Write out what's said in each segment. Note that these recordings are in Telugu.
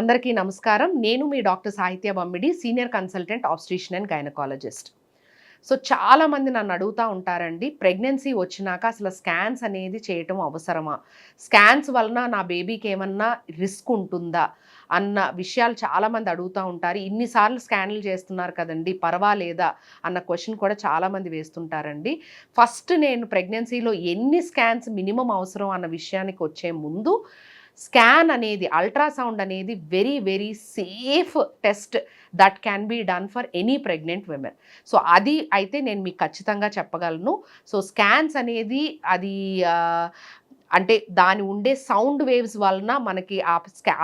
అందరికీ నమస్కారం. నేను మీ డాక్టర్ సాహిత్య Bammidi, senior consultant obstetrician and gynaecologist. So చాలామంది నన్ను అడుగుతూ ఉంటారండి, ప్రెగ్నెన్సీ వచ్చినాక అసలు స్కాన్స్ అనేది చేయటం అవసరమా? స్కాన్స్ వలన నా బేబీకి ఏమన్నా రిస్క్ ఉంటుందా? అన్న విషయాలు చాలామంది అడుగుతూ ఉంటారు. ఇన్నిసార్లు స్కాన్లు చేస్తున్నారు కదండి, పర్వాలేదా అన్న క్వశ్చన్ కూడా చాలామంది వేస్తుంటారండి. ఫస్ట్ నేను ప్రెగ్నెన్సీలో ఎన్ని స్కాన్స్ మినిమం అవసరం అన్న విషయానికి వచ్చే ముందు, స్కాన్ అనేది, అల్ట్రాసౌండ్ అనేది very very safe test that can be done for any pregnant women. So అది అయితే నేను మీకు ఖచ్చితంగా చెప్పగలను. సో స్కాన్స్ అనేది అది అంటే దాని ఉండే సౌండ్ వేవ్స్ వలన మనకి ఆ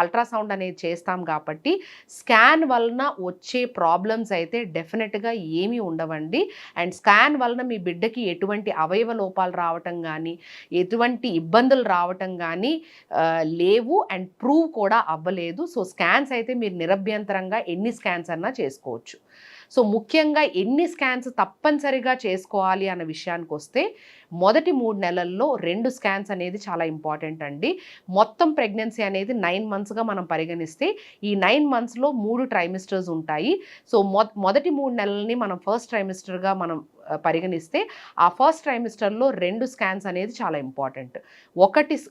అల్ట్రాసౌండ్ అనేది చేస్తాం కాబట్టి స్కాన్ వలన వచ్చే ప్రాబ్లమ్స్ అయితే డెఫినెట్గా ఏమీ ఉండవండి. అండ్ స్కాన్ వలన మీ బిడ్డకి ఎటువంటి అవయవ లోపాలు రావటం కానీ, ఎటువంటి ఇబ్బందులు రావటం కానీ లేవు అండ్ ప్రూవ్ కూడా అవ్వలేదు. సో స్కాన్స్ అయితే మీరు నిరభ్యంతరంగా ఎన్ని స్కాన్స్ అన్నా చేసుకోవచ్చు. సో ముఖ్యంగా ఎన్ని స్కాన్స్ తప్పనిసరిగా చేసుకోవాలి అన్న విషయానికి వస్తే, మొదటి 3 నెలల్లో 2 స్కాన్స్ అనేది చాలా ఇంపార్టెంట్ అండి. మొత్తం ప్రెగ్నెన్సీ అనేది 9 మంత్స్గా మనం పరిగణిస్తే, ఈ 9 మంత్స్లో 3 ట్రైమిస్టర్స్ ఉంటాయి. సో మొదటి 3 నెలల్ని మనం ఫస్ట్ ట్రైమిస్టర్గా మనం పరిగణిస్తే, ఆ ఫస్ట్ ట్రైమిస్టర్లో 2 స్కాన్స్ అనేది చాలా ఇంపార్టెంట్.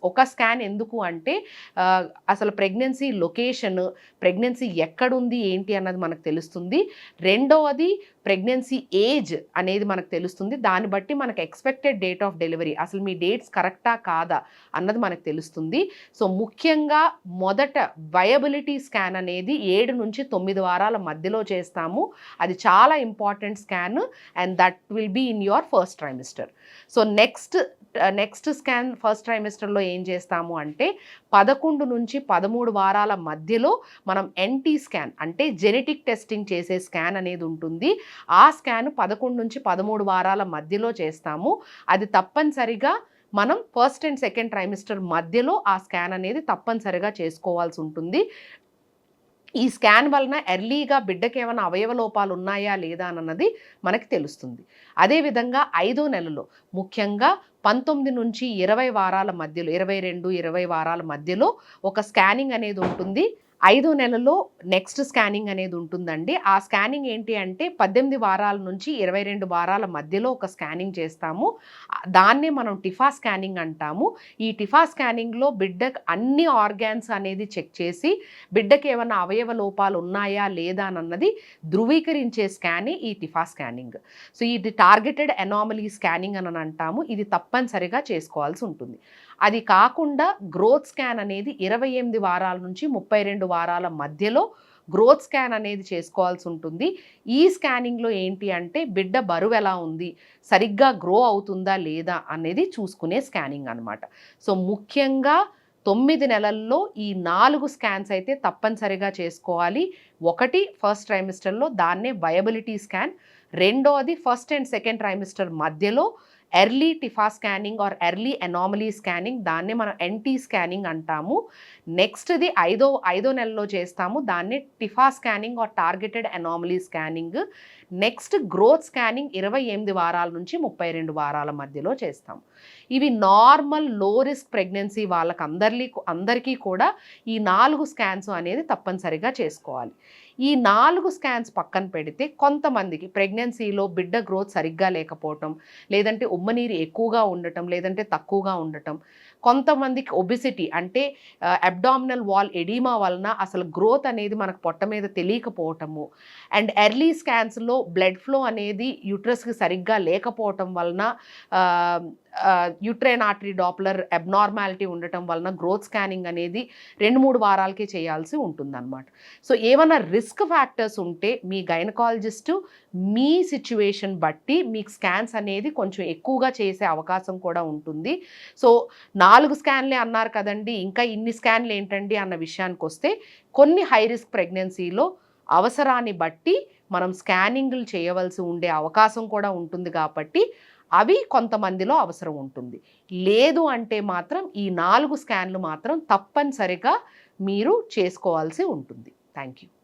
ఒక స్కాన్ ఎందుకు అంటే, అసలు ప్రెగ్నెన్సీ లొకేషన్, ప్రెగ్నెన్సీ ఎక్కడుంది ఏంటి అన్నది మనకు తెలుస్తుంది. రెండవది ప్రెగ్నెన్సీ ఏజ్ అనేది మనకు తెలుస్తుంది. దాన్ని బట్టి మనకు ఎక్స్పెక్టెడ్ డేట్ ఆఫ్ డెలివరీ, అసలు మీ డేట్స్ కరెక్టా కాదా అన్నది మనకు తెలుస్తుంది. సో ముఖ్యంగా మొదట వయబిలిటీ స్కాన్ అనేది 7 నుంచి 9 వారాల మధ్యలో చేస్తాము. అది చాలా important scan and that will be in your first trimester. So next scan first ట్రైమిస్టర్లో ఏం చేస్తాము అంటే, 11 నుంచి 13 వారాల మధ్యలో మనం ఎన్టీ స్కాన్ అంటే జెనెటిక్ టెస్టింగ్ చేసే స్కాన్ అనేది ఉంటుంది. ఆ స్కాన్ 11 నుంచి 13 వారాల మధ్యలో చేస్తాము. అది తప్పనిసరిగా మనం ఫస్ట్ అండ్ సెకండ్ ట్రైమిస్టర్ మధ్యలో ఆ స్కాన్ అనేది తప్పనిసరిగా చేసుకోవాల్సి ఉంటుంది. ఈ స్కాన్ వలన ఎర్లీగా బిడ్డకి ఏమైనా అవయవ లోపాలు ఉన్నాయా లేదా అన్నది మనకి తెలుస్తుంది. అదేవిధంగా 5వ నెలలో ముఖ్యంగా 19 నుంచి 20 వారాల మధ్యలో, 22, 20 వారాల మధ్యలో ఒక స్కానింగ్ అనేది ఉంటుంది. 5వ నెలలో నెక్స్ట్ స్కానింగ్ అనేది ఉంటుందండి. ఆ స్కానింగ్ ఏంటి అంటే, 18 వారాల నుంచి 22 వారాల మధ్యలో ఒక స్కానింగ్ చేస్తాము. దాన్నే మనం టిఫా స్కానింగ్ అంటాము. ఈ టిఫా స్కానింగ్లో బిడ్డకు అన్ని ఆర్గాన్స్ అనేది చెక్ చేసి, బిడ్డకి ఏమైనా అవయవ లోపాలు ఉన్నాయా లేదా అన్నది ధృవీకరించే స్కానే ఈ టిఫా స్కానింగ్. సో ఇది టార్గెటెడ్ అనామలీ స్కానింగ్ అని అంటాము. ఇది తప్పనిసరిగా చేసుకోవాల్సి ఉంటుంది. అది కాకుండా గ్రోత్ స్కాన్ అనేది 28 వారాల నుంచి 32 వారాల మధ్యలో గ్రోత్ స్కాన్ అనేది చేసుకోవాల్సి ఉంటుంది. ఈ స్కానింగ్లో ఏంటి అంటే, బిడ్డ బరువు ఎలా ఉంది, సరిగ్గా గ్రో అవుతుందా లేదా అనేది చూసుకునే స్కానింగ్ అనమాట. సో ముఖ్యంగా 9 నెలల్లో ఈ 4 స్కాన్స్ అయితే తప్పనిసరిగా చేసుకోవాలి. ఒకటి ఫస్ట్ ట్రైమిస్టర్లో, దాన్నే వయబిలిటీ స్కాన్. రెండోది ఫస్ట్ అండ్ సెకండ్ ట్రైమిస్టర్ మధ్యలో early TIFFA scanning or early anomaly scanning, దాన్నే మనం ఎన్టీ స్కానింగ్ అంటాము. నెక్స్ట్ది ఐదో నెలలో చేస్తాము, దాన్నే TIFFA scanning or targeted anomaly scanning. Next growth scanning 28 వారాల నుంచి 32 వారాల మధ్యలో చేస్తాం. ఇవి నార్మల్ లో రిస్క్ ప్రెగ్నెన్సీ అందరికీ కూడా ఈ 4 స్కాన్స్ అనేది తప్పనిసరిగా చేసుకోవాలి. ఈ 4 స్కాన్స్ పక్కన పెడితే, కొంతమందికి ప్రెగ్నెన్సీలో బిడ్డ గ్రోత్ సరిగ్గా లేకపోవటం, లేదంటే ఉమ్మనీరు ఎక్కువగా ఉండటం, లేదంటే తక్కువగా ఉండటం, కొంతమందికి ఒబిసిటీ అంటే అబ్డామినల్ వాల్ ఎడీమా వలన అసలు గ్రోత్ అనేది మనకు పొట్ట మీద తెలియకపోవటము, అండ్ ఎర్లీ స్కాన్స్లో బ్లడ్ ఫ్లో అనేది యూట్రస్కి సరిగ్గా లేకపోవటం వలన, యూట్రైన్ ఆర్టరీ డాప్లర్ అబ్నార్మాలిటీ ఉండటం వలన గ్రోత్ స్కానింగ్ అనేది 2-3 వారాలకే చేయాల్సి ఉంటుందన్నమాట. సో ఏమైనా రిస్క్ ఫ్యాక్టర్స్ ఉంటే మీ గైనకాలజిస్టు మీ సిచ్యువేషన్ బట్టి మీకు స్కాన్స్ అనేది కొంచెం ఎక్కువగా చేసే అవకాశం కూడా ఉంటుంది. సో 4 స్కాన్లే అన్నారు కదండి, ఇంకా ఇన్ని స్కాన్లు ఏంటండి అన్న విషయానికి వస్తే, కొన్ని హై రిస్క్ ప్రెగ్నెన్సీలో అవసరాన్ని బట్టి మనం స్కానింగ్లు చేయవలసి ఉండే అవకాశం కూడా ఉంటుంది కాబట్టి అవి కొంతమందిలో అవసరం ఉంటుంది. లేదు అంటే మాత్రం ఈ 4 స్కాన్లు మాత్రం తప్పనిసరిగా మీరు చేసుకోవాల్సి ఉంటుంది. Thank you.